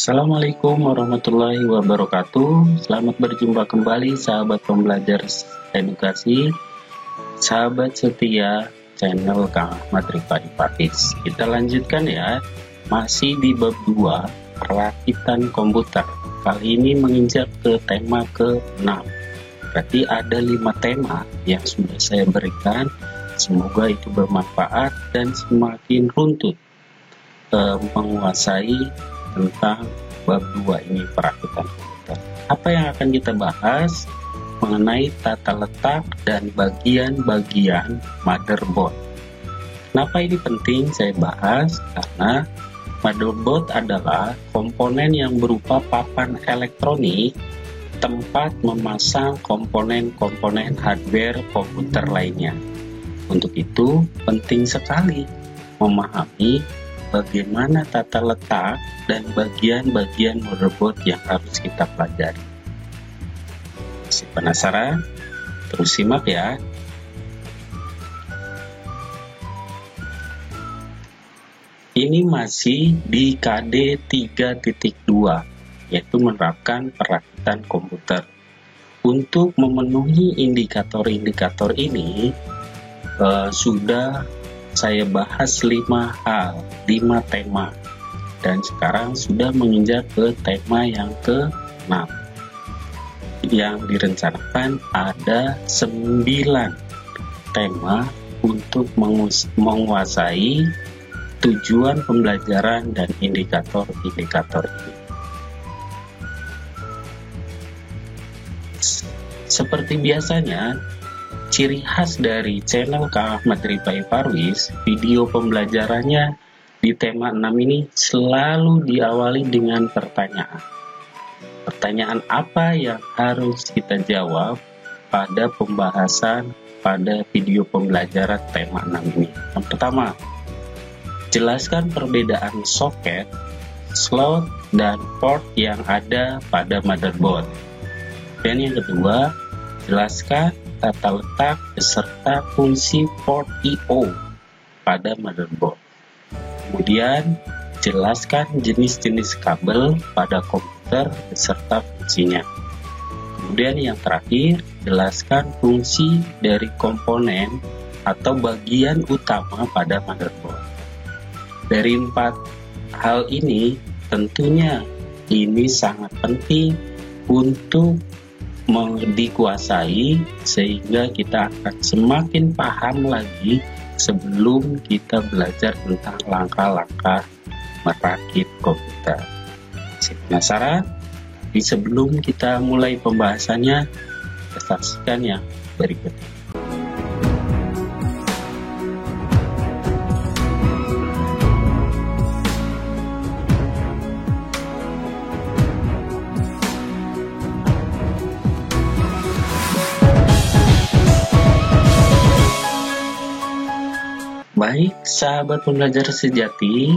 Assalamualaikum warahmatullahi wabarakatuh. Selamat berjumpa kembali sahabat pembelajar edukasi, sahabat setia channel Kang Ahmad Rifai Paris. Kita lanjutkan ya, masih di bab 2 perakitan komputer. Kali ini menginjak ke tema ke-6. Berarti ada 5 tema yang sudah saya berikan. Semoga itu bermanfaat dan semakin runtut menguasai tentang bab 2 ini, perakitan komputer. Apa yang akan kita bahas? Mengenai tata letak dan bagian-bagian motherboard. Kenapa ini penting saya bahas? Karena motherboard adalah komponen yang berupa papan elektronik tempat memasang komponen-komponen hardware komputer lainnya. Untuk itu penting sekali memahami bagaimana tata letak dan bagian-bagian motherboard yang harus kita pelajari. Masih penasaran? Terus simak ya. Ini masih di KD 3.2, yaitu menerapkan perakitan komputer. Untuk memenuhi indikator-indikator ini, sudah saya bahas 5 hal, 5 tema, dan sekarang sudah menginjak ke tema yang ke-6. Yang direncanakan ada 9 tema untuk menguasai tujuan pembelajaran dan indikator-indikator ini. Seperti biasanya, ciri khas dari channel Kang Ahmad Rifai Paris, video pembelajarannya di tema 6 ini selalu diawali dengan pertanyaan. Pertanyaan apa yang harus kita jawab pada pembahasan pada video pembelajaran tema 6 ini? Yang pertama, jelaskan perbedaan soket, slot, dan port yang ada pada motherboard. Dan yang kedua, jelaskan tata letak beserta fungsi port I/O pada motherboard. Kemudian, jelaskan jenis-jenis kabel pada komputer beserta fungsinya. Kemudian yang terakhir, jelaskan fungsi dari komponen atau bagian utama pada motherboard. Dari 4 hal ini, tentunya ini sangat penting untuk dikuasai sehingga kita akan semakin paham lagi sebelum kita belajar tentang langkah-langkah merakit komputer. Masih penasaran? Tapi sebelum kita mulai pembahasannya, kita saksikan yang berikut. Baik, sahabat pembelajar sejati,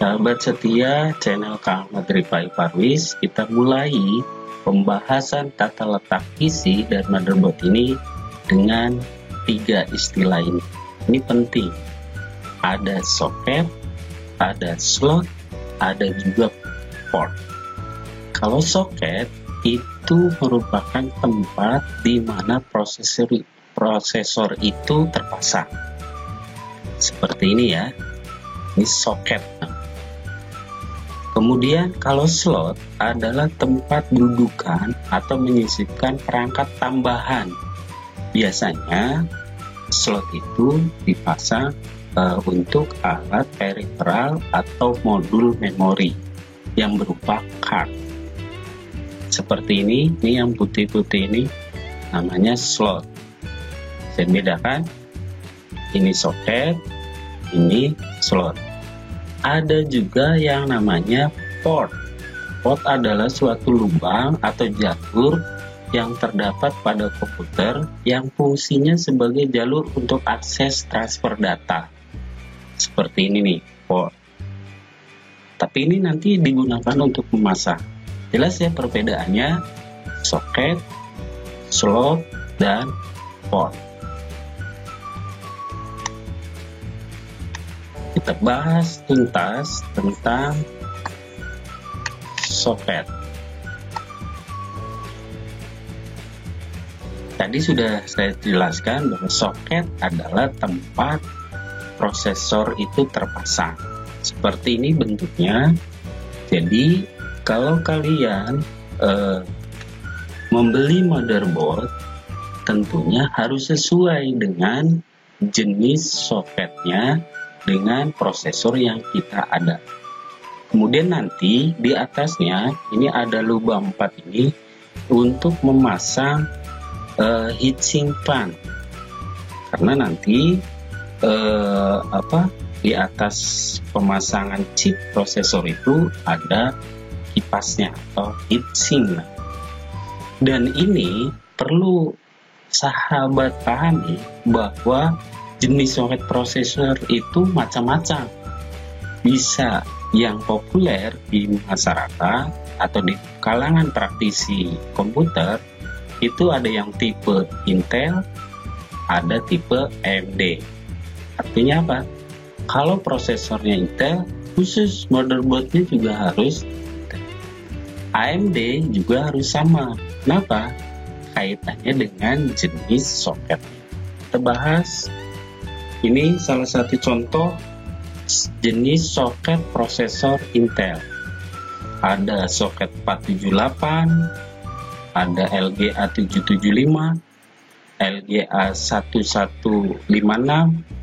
sahabat setia channel Kang Ahmad Rifai Paris, kita mulai pembahasan tata letak PC dan motherboard ini dengan 3 istilah ini. Ini penting. Ada soket, ada slot, ada juga port. Kalau soket itu merupakan tempat di mana prosesor itu terpasang. Seperti ini ya, ini soket. Kemudian kalau slot adalah tempat dudukan atau menyisipkan perangkat tambahan. Biasanya slot itu dipasang untuk alat peripheral atau modul memori yang berupa card. Seperti ini yang putih-putih ini namanya slot. Saya bedakan, ini soket, ini slot. Ada juga yang namanya port. Port adalah suatu lubang atau jalur yang terdapat pada komputer yang fungsinya sebagai jalur untuk akses transfer data. Seperti ini nih, port. Tapi ini nanti digunakan untuk memasang. Jelas ya perbedaannya, soket, slot, dan port. Kita bahas tuntas tentang soket. Tadi sudah saya jelaskan bahwa soket adalah tempat prosesor itu terpasang. Seperti ini bentuknya. Jadi kalau kalian membeli motherboard, tentunya harus sesuai dengan jenis soketnya dengan prosesor yang kita ada. Kemudian nanti di atasnya ini ada lubang 4 ini untuk memasang heatsink fan, karena nanti di atas pemasangan chip prosesor itu ada kipasnya atau heatsink. Dan ini perlu sahabat pahami bahwa jenis soket prosesor itu macam-macam. Bisa yang populer di masyarakat atau di kalangan praktisi komputer itu ada yang tipe Intel, ada tipe AMD. Artinya apa? Kalau prosesornya Intel, khusus motherboardnya juga harus Intel. AMD juga harus sama. Kenapa? Kaitannya dengan jenis soket. Kita bahas, ini salah satu contoh jenis soket prosesor Intel. Ada soket 478, ada LGA 775, LGA 1156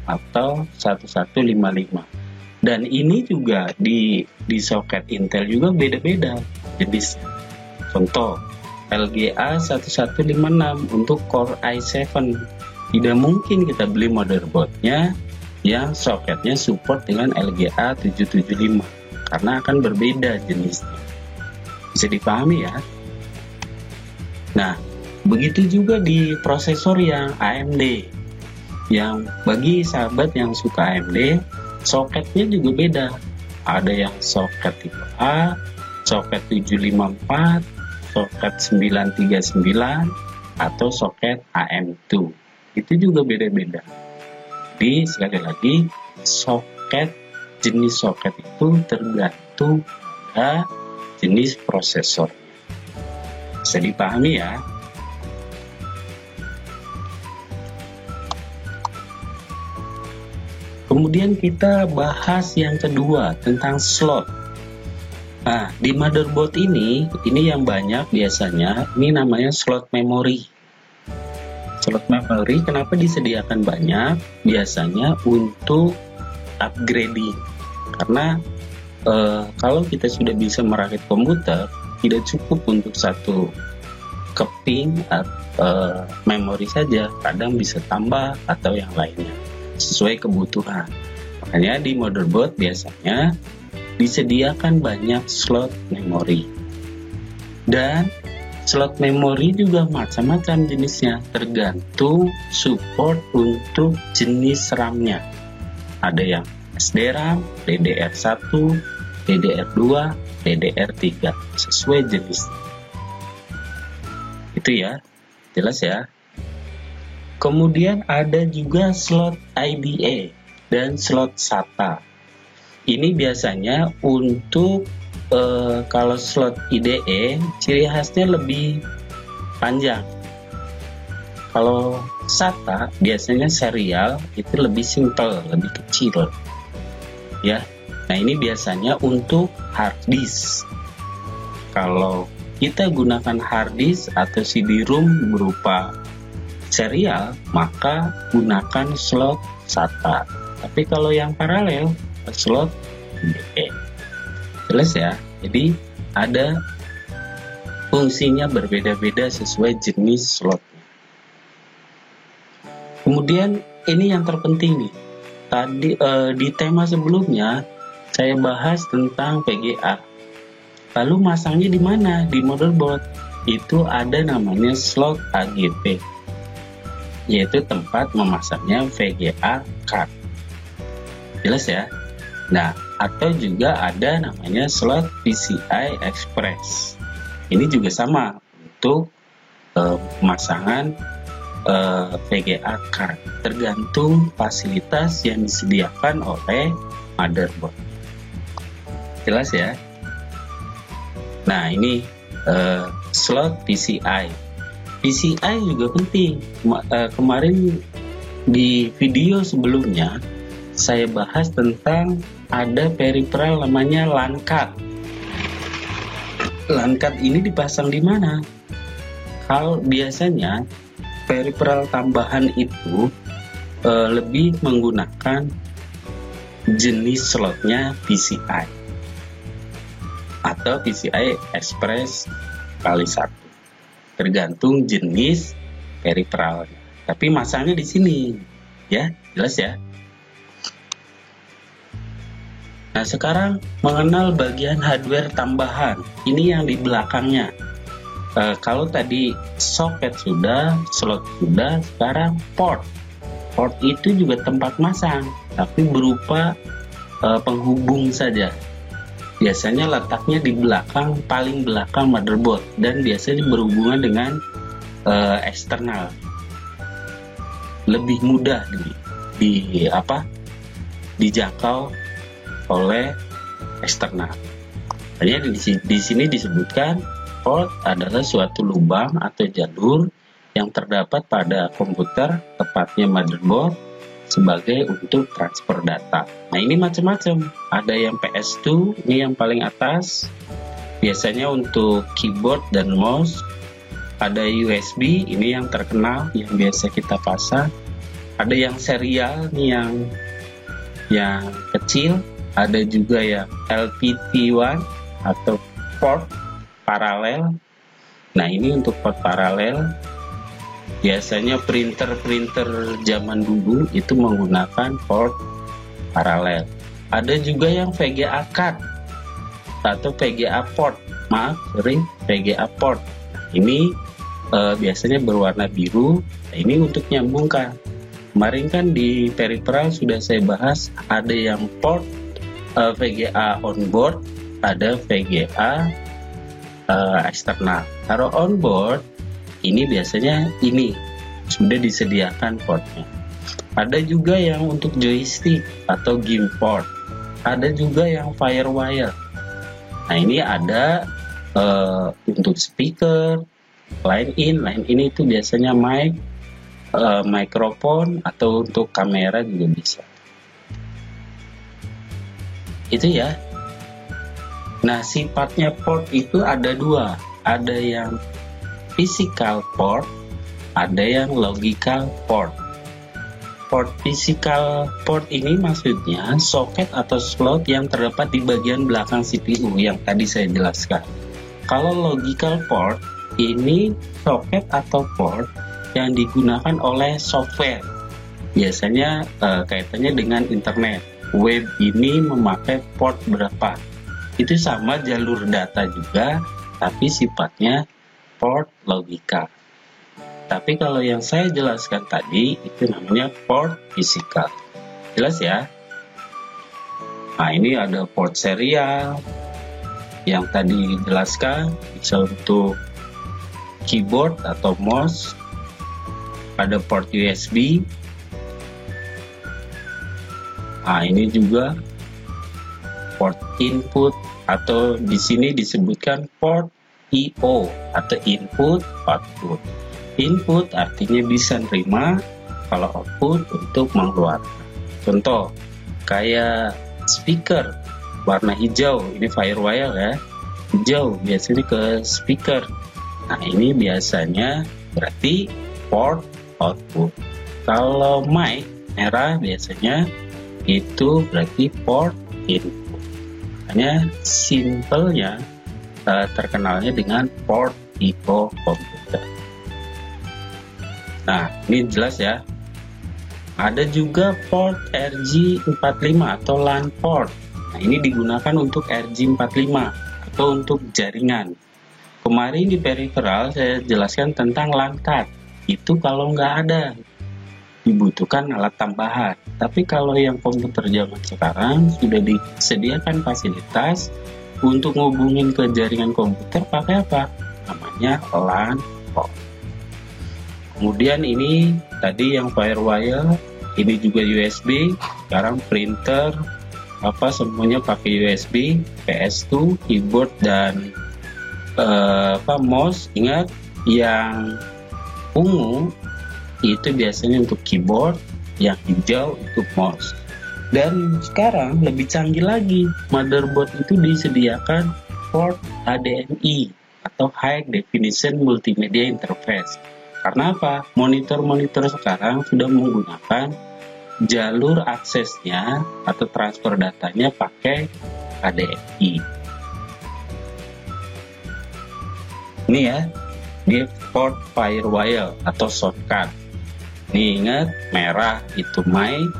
atau 1155. Dan ini juga di soket Intel juga beda-beda jenis. Contoh, LGA 1156 untuk Core i7. Tidak mungkin kita beli motherboardnya yang soketnya support dengan LGA 775 karena akan berbeda jenisnya. Bisa dipahami ya? Nah, begitu juga di prosesor yang AMD. Yang bagi sahabat yang suka AMD, soketnya juga beda. Ada yang soket tipe A, soket 754, soket 939, atau soket AM2. Itu juga beda-beda. Jadi sekali lagi, jenis soket itu tergantung pada jenis prosesor. Bisa dipahami ya? Kemudian kita bahas yang kedua tentang slot. Nah, di motherboard ini yang banyak biasanya, ini namanya slot memori. Slot memori kenapa disediakan banyak? Biasanya untuk upgrading. Karena kalau kita sudah bisa merakit komputer, tidak cukup untuk satu keping memori saja, kadang bisa tambah atau yang lainnya sesuai kebutuhan. Makanya di motherboard biasanya disediakan banyak slot memori. Dan slot memori juga macam-macam jenisnya, tergantung support untuk jenis RAM-nya. Ada yang SDRAM, DDR1, DDR2, DDR3, sesuai jenisnya. Itu ya, jelas ya. Kemudian ada juga slot IDE dan slot SATA. Ini biasanya untuk kalau slot IDE ciri khasnya lebih panjang. Kalau SATA biasanya serial itu lebih simple, lebih kecil. Ya. Nah, ini biasanya untuk hard disk. Kalau kita gunakan hard disk atau CD-ROM berupa serial, maka gunakan slot SATA. Tapi kalau yang paralel, slot IDE. Jelas ya? Jadi ada fungsinya berbeda-beda sesuai jenis slotnya. Kemudian ini yang terpenting nih. Tadi di tema sebelumnya saya bahas tentang VGA. Lalu masangnya di mana? Di motherboard. Itu ada namanya slot AGP, yaitu tempat memasangnya VGA card. Jelas ya? Nah, atau juga ada namanya slot PCI Express. Ini juga sama untuk pemasangan VGA card, tergantung fasilitas yang disediakan oleh motherboard. Jelas ya? Nah, ini slot PCI. PCI juga penting. Kemarin di video sebelumnya saya bahas tentang ada peripheral namanya LAN card. LAN card ini dipasang di mana? Kalau biasanya peripheral tambahan itu lebih menggunakan jenis slotnya PCI atau PCI Express kali 1, tergantung jenis peripheralnya. Tapi masalahnya di sini, ya, jelas ya. Nah, sekarang mengenal bagian hardware tambahan. Ini yang di belakangnya. Kalau tadi soket sudah, slot sudah, sekarang port. Port itu juga tempat masang, tapi berupa penghubung saja. Biasanya letaknya di belakang, paling belakang motherboard, dan biasanya berhubungan dengan eksternal. Lebih mudah dijangkau oleh eksternal. Hanya di sini disebutkan port adalah suatu lubang atau jalur yang terdapat pada komputer, tepatnya motherboard, sebagai untuk transfer data. Nah, ini macam-macam. Ada yang PS2, ini yang paling atas, biasanya untuk keyboard dan mouse. Ada USB, ini yang terkenal, yang biasa kita pasang. Ada yang serial, ini yang kecil. Ada juga yang LPT1 atau port paralel. Nah, ini untuk port paralel. Biasanya printer zaman dulu itu menggunakan port paralel. Ada juga yang VGA card atau VGA port. VGA port. Ini biasanya berwarna biru. Nah, ini untuk nyambungkan. Kemarin kan di peripheral sudah saya bahas, ada yang port VGA onboard, ada VGA eksternal. Kalau onboard ini biasanya ini sudah disediakan portnya. Ada juga yang untuk joystick atau game port. Ada juga yang firewire. Nah, ini ada untuk speaker, line in itu biasanya mic, mikrofon, atau untuk kamera juga bisa. Itu ya. Nah, sifatnya port itu ada dua. Ada yang physical port, ada yang logical port. Port physical port ini maksudnya soket atau slot yang terdapat di bagian belakang CPU yang tadi saya jelaskan. Kalau logical port ini soket atau port yang digunakan oleh software. Biasanya kaitannya dengan internet. Web ini memakai port berapa? Itu sama jalur data juga, tapi sifatnya port logika. Tapi kalau yang saya jelaskan tadi itu namanya port physical. Jelas ya? Nah, ini ada port serial yang tadi dijelaskan, bisa untuk keyboard atau mouse. Ada port USB. Nah, ini juga port input, atau di sini disebutkan port I/O atau input output. Input artinya bisa nerima, kalau output untuk mengeluarkan. Contoh kayak speaker warna hijau, ini firewire ya, hijau biasanya ke speaker. Nah, ini biasanya berarti port output. Kalau mic merah biasanya itu berarti port input. Hanya simpelnya terkenalnya dengan port I/O komputer. Nah, ini jelas ya. Ada juga port RJ45 atau LAN port. Nah, ini digunakan untuk RJ45 atau untuk jaringan. Kemarin di peripheral saya jelaskan tentang LAN card. Itu kalau nggak ada, dibutuhkan alat tambahan. Tapi kalau yang komputer zaman sekarang sudah disediakan fasilitas untuk ngubungin ke jaringan komputer pakai apa? Namanya LAN port. Kemudian ini tadi yang firewire, ini juga USB. Sekarang printer semuanya pakai USB, PS2, keyboard dan mouse, ingat yang ungu itu biasanya untuk keyboard, yang hijau untuk mouse. Dan sekarang lebih canggih lagi, motherboard itu disediakan port HDMI atau High Definition Multimedia Interface. Karena apa? Monitor-monitor sekarang sudah menggunakan jalur aksesnya atau transfer datanya pakai HDMI. Ini ya, di port Firewire atau shortcut. Ini ingat, merah itu mic,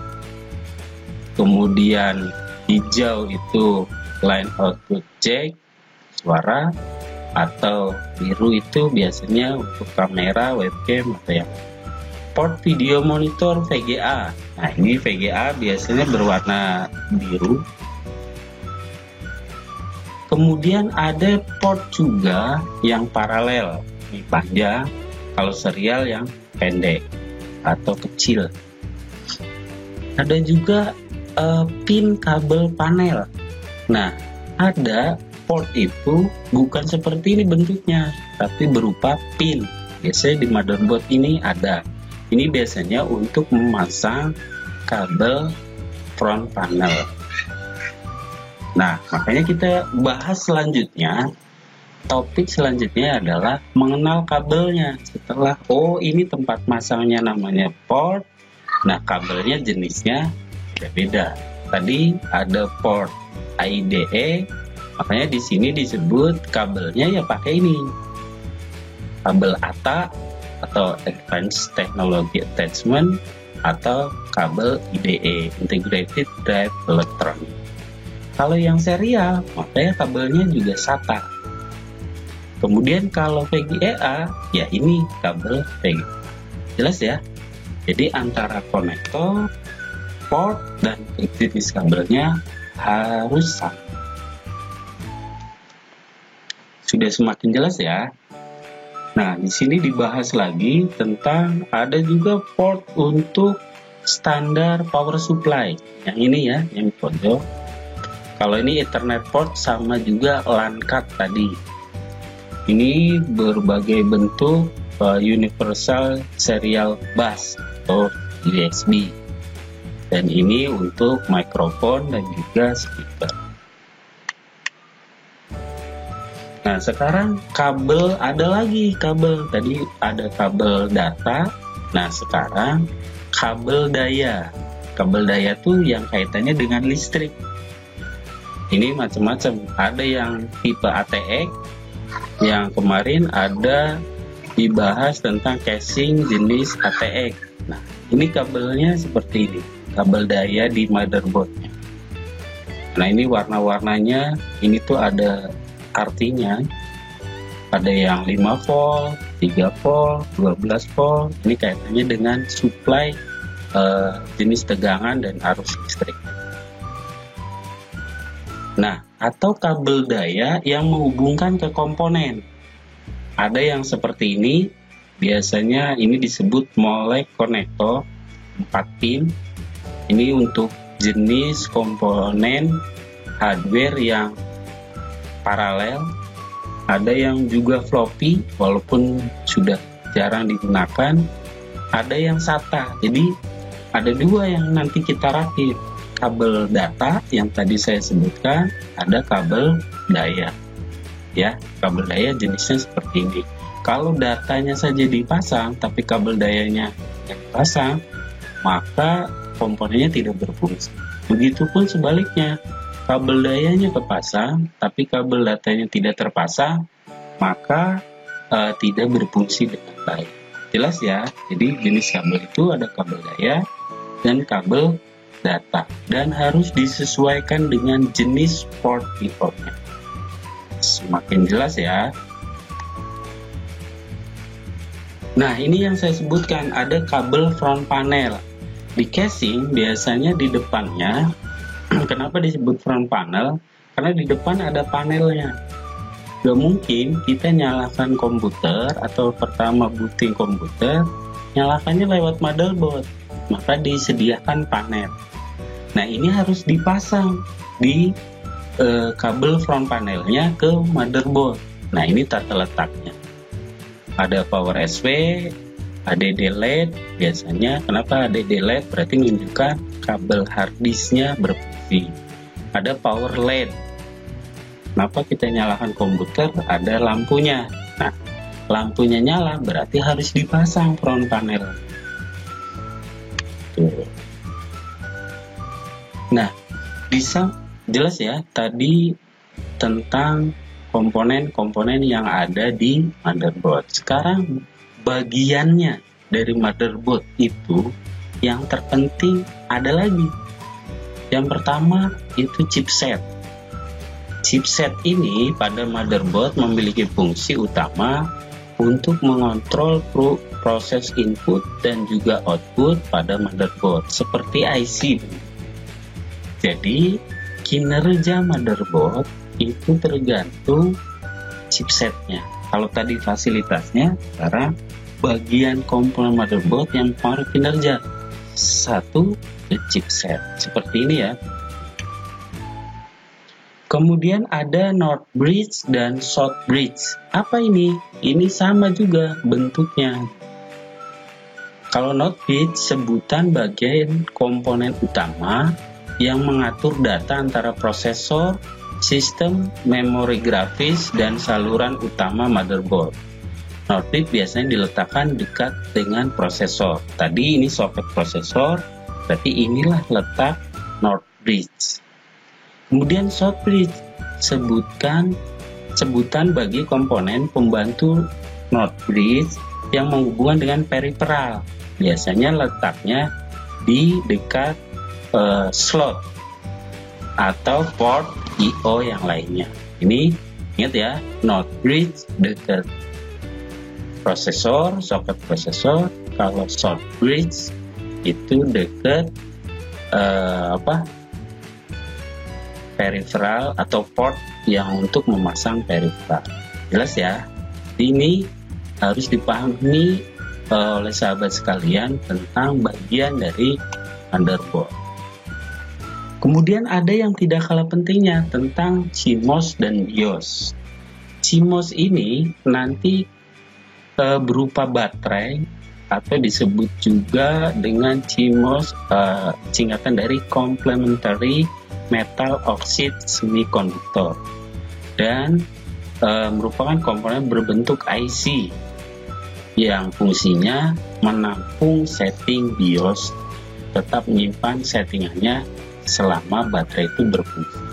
kemudian hijau itu line output jack, suara, atau biru itu biasanya untuk kamera, webcam, atau yang port video monitor VGA. Nah, ini VGA biasanya berwarna biru. Kemudian ada port juga yang paralel, ini panjang, kalau serial yang pendek atau kecil. Ada juga pin kabel panel. Nah, ada port itu bukan seperti ini bentuknya, tapi berupa pin. Biasanya di motherboard ini ada. Ini biasanya untuk memasang kabel front panel. Nah, makanya kita bahas selanjutnya. Topik selanjutnya adalah mengenal kabelnya. Setelah, ini tempat masangnya namanya port. Nah, kabelnya jenisnya beda. Tadi ada port IDE, makanya di sini disebut kabelnya ya pakai ini. Kabel ATA atau Advanced Technology Attachment atau kabel IDE, Integrated Drive Electronic. Kalau yang serial, makanya kabelnya juga SATA. Kemudian kalau VGA, ya ini kabel VGA. Jelas ya? Jadi antara konektor, port, dan jenis kabelnya harus sama. Sudah semakin jelas ya? Nah, di sini dibahas lagi tentang ada juga port untuk standar power supply. Yang ini ya, yang pojok. Kalau ini Ethernet port sama juga LAN card tadi. Ini berbagai bentuk universal serial bus atau USB. Dan ini untuk mikrofon dan juga speaker. Nah, sekarang kabel, ada lagi kabel. Tadi ada kabel data. Nah, sekarang kabel daya. Kabel daya tuh yang kaitannya dengan listrik. Ini macam-macam. Ada yang tipe ATX. Yang kemarin ada dibahas tentang casing jenis ATX. Nah, ini kabelnya seperti ini. Kabel daya di motherboardnya. Nah, ini warna-warnanya. Ini tuh ada artinya. Ada yang 5 volt, 3 volt, 12 volt. Ini kaitannya dengan supply jenis tegangan dan arus listrik. Nah, atau kabel daya yang menghubungkan ke komponen. Ada yang seperti ini, biasanya ini disebut Moleque connector 4 pin. Ini untuk jenis komponen hardware yang paralel. Ada yang juga floppy, walaupun sudah jarang digunakan. Ada yang SATA, jadi ada dua yang nanti kita rakit. Kabel data yang tadi saya sebutkan, ada kabel daya. Ya, kabel daya jenisnya seperti ini. Kalau datanya saja dipasang, tapi kabel dayanya tidak dipasang, maka komponennya tidak berfungsi. Begitupun sebaliknya, kabel dayanya kepasang, tapi kabel datanya tidak terpasang, maka tidak berfungsi dengan baik. Jelas ya? Jadi jenis kabel itu ada kabel daya dan kabel data, dan harus disesuaikan dengan jenis port defaultnya. Semakin jelas ya. Nah, ini yang saya sebutkan, ada kabel front panel. Di casing biasanya di depannya, kenapa disebut front panel? Karena di depan ada panelnya. Gak mungkin kita nyalakan komputer atau pertama booting komputer, nyalakannya lewat motherboard. Maka disediakan panel. Nah, ini harus dipasang di kabel front panelnya ke motherboard. Nah, ini tata letaknya. Ada power SV, HDD LED. Biasanya kenapa HDD LED? Berarti menunjukkan kabel hard disknya berfungsi. Ada power LED. Kenapa kita nyalakan komputer? Ada lampunya. Nah, lampunya nyala berarti harus dipasang front panel. Tuh. Nah, bisa jelas ya tadi tentang komponen-komponen yang ada di motherboard. Sekarang bagiannya dari motherboard itu yang terpenting ada lagi. Yang pertama itu chipset. Chipset ini pada motherboard memiliki fungsi utama untuk mengontrol proses input dan juga output pada motherboard seperti IC. Jadi kinerja motherboard itu tergantung chipsetnya. Kalau tadi fasilitasnya, sekarang bagian komponen motherboard yang pengaruh kinerja. Satu, chipset. Seperti ini ya. Kemudian ada North Bridge dan South Bridge. Apa ini? Ini sama juga bentuknya. Kalau North Bridge sebutan bagian komponen utama yang mengatur data antara prosesor, sistem, memori grafis, dan saluran utama motherboard. North bridge biasanya diletakkan dekat dengan prosesor. Tadi ini soket prosesor, berarti inilah letak North bridge. Kemudian South bridge, sebutan bagi komponen pembantu North bridge yang menghubungkan dengan peripheral. Biasanya letaknya di dekat slot atau port I/O yang lainnya. Ini ingat ya, North bridge dekat prosesor, soket prosesor. Kalau South bridge itu dekat peripheral atau port yang untuk memasang peripheral. Jelas ya? Ini harus dipahami oleh sahabat sekalian tentang bagian dari motherboard. Kemudian ada yang tidak kalah pentingnya tentang CMOS dan BIOS. CMOS ini nanti berupa baterai atau disebut juga dengan CMOS, singkatan dari Complementary Metal Oxide Semiconductor, dan merupakan komponen berbentuk IC yang fungsinya menampung setting BIOS, tetap menyimpan settingannya selama baterai itu berfungsi.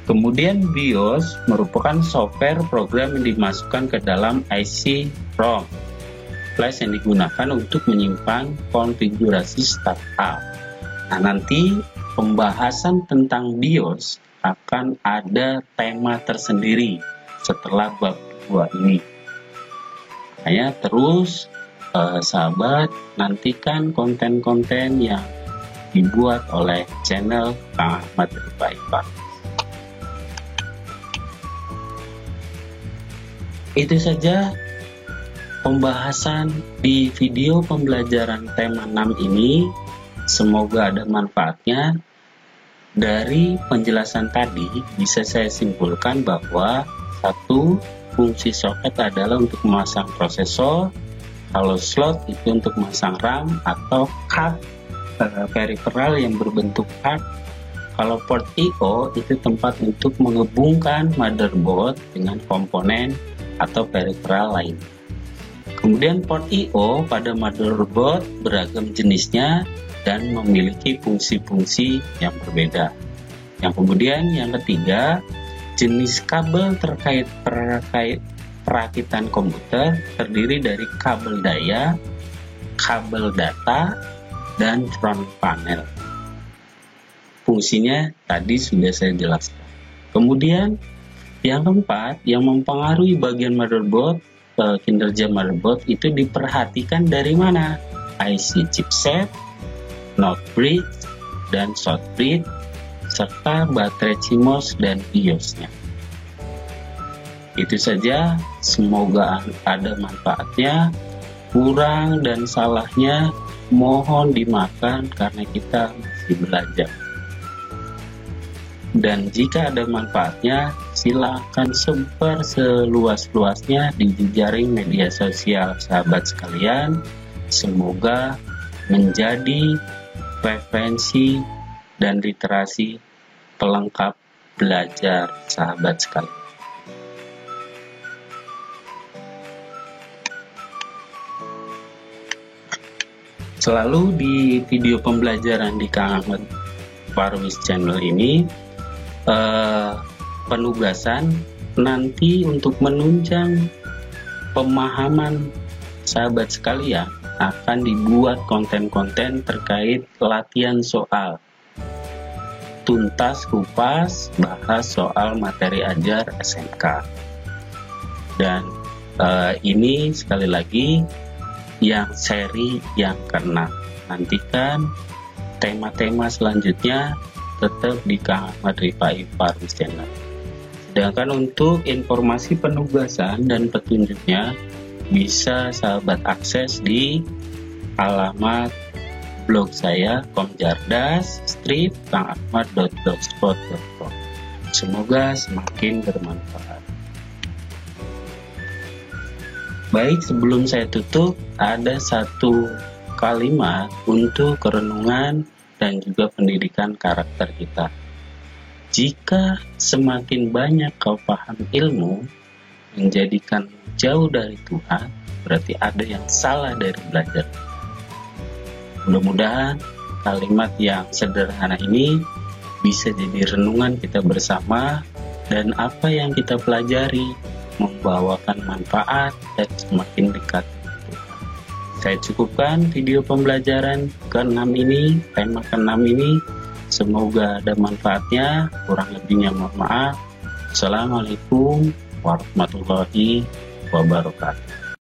Kemudian BIOS merupakan software program yang dimasukkan ke dalam IC ROM flash yang digunakan untuk menyimpan konfigurasi startup. Nah, nanti pembahasan tentang BIOS akan ada tema tersendiri setelah bab 2 ini. Makanya terus sahabat nantikan konten-konten yang dibuat oleh channel Kang Ahmad Rifai. Itu saja pembahasan di video pembelajaran tema 6 ini. Semoga ada manfaatnya. Dari penjelasan tadi bisa saya simpulkan bahwa satu, fungsi soket adalah untuk memasang prosesor. Kalau slot itu untuk memasang RAM atau card peripheral yang berbentuk card. Kalau port I/O itu tempat untuk menghubungkan motherboard dengan komponen atau peripheral lain. Kemudian port I/O pada motherboard beragam jenisnya dan memiliki fungsi-fungsi yang berbeda. Yang kemudian yang ketiga, jenis kabel terkait perakitan komputer terdiri dari kabel daya, kabel data, dan front panel. Fungsinya tadi sudah saya jelaskan. Kemudian yang keempat, yang mempengaruhi bagian motherboard, kinerja motherboard itu diperhatikan dari mana? IC chipset, North bridge, dan South bridge, serta baterai CMOS dan BIOS-nya. Itu saja, semoga ada manfaatnya. Kurang dan salahnya mohon dimaafkan karena kita masih belajar. Dan jika ada manfaatnya, silakan sebar seluas-luasnya di jejaring media sosial sahabat sekalian. Semoga menjadi referensi dan literasi pelengkap belajar sahabat sekalian. Selalu di video pembelajaran di Kang Ahmad Farwis Channel ini, penugasan nanti untuk menunjang pemahaman sahabat sekalian akan dibuat konten-konten terkait latihan soal, tuntas kupas bahas soal materi ajar SMK. Dan ini sekali lagi yang seri yang ke-6. Nantikan tema-tema selanjutnya tetap di Kang Ahmad Rifai Farwis Channel. Sedangkan untuk informasi penugasan dan petunjuknya bisa sahabat akses di alamat blog saya komjardas-kangahmad.blogspot.com. Semoga semakin bermanfaat. Baik, sebelum saya tutup, ada satu kalimat untuk kerenungan dan juga pendidikan karakter kita. Jika semakin banyak kau paham ilmu, menjadikan jauh dari Tuhan, berarti ada yang salah dari belajar. Mudah-mudahan kalimat yang sederhana ini bisa jadi renungan kita bersama, dan apa yang kita pelajari membawakan manfaat dan semakin dekat. Saya cukupkan video pembelajaran ke-6 ini, tema ke-6 ini. Semoga ada manfaatnya, kurang lebihnya mohon maaf. Assalamualaikum warahmatullahi wabarakatuh.